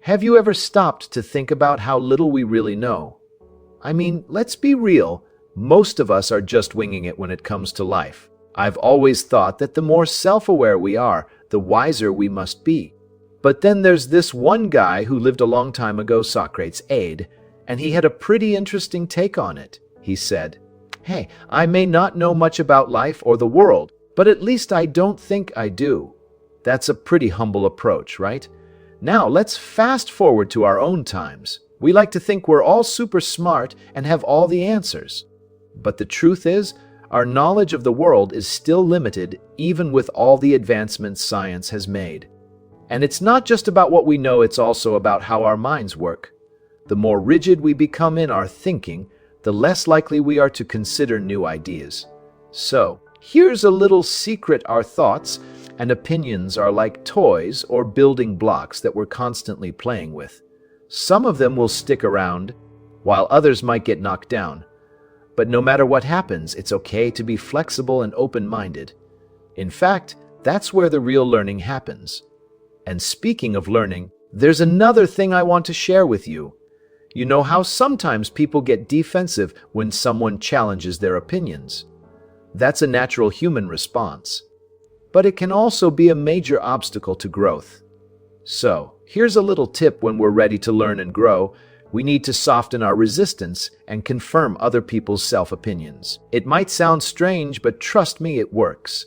Have you ever stopped to think about how little we really know? I mean, let's be real. Most of us are just winging it when it comes to life. I've always thought that the more self-aware we are, the wiser we must be. But then there's this one guy who lived a long time ago, Socrates' aide, and he had a pretty interesting take on it. He said, "Hey, I may not know much about life or the world, but at least I don't think I do." That's a pretty humble approach, right? Now let's fast forward to our own times. We like to think we're all super smart and have all the answers. But the truth is, our knowledge of the world is still limited even with all the advancements science has made. And it's not just about what we know, it's also about how our minds work. The more rigid we become in our thinking, the less likely we are to consider new ideas. So, here's a little secret: our thoughts and opinions are like toys or building blocks that we're constantly playing with. Some of them will stick around, while others might get knocked down. But no matter what happens, it's okay to be flexible and open-minded. In fact, that's where the real learning happens. And speaking of learning, there's another thing I want to share with you. You know how sometimes people get defensive when someone challenges their opinions? That's a natural human response. But it can also be a major obstacle to growth. So, here's a little tip: when we're ready to learn and grow, we need to soften our resistance and confirm other people's self-opinions. It might sound strange, but trust me, it works.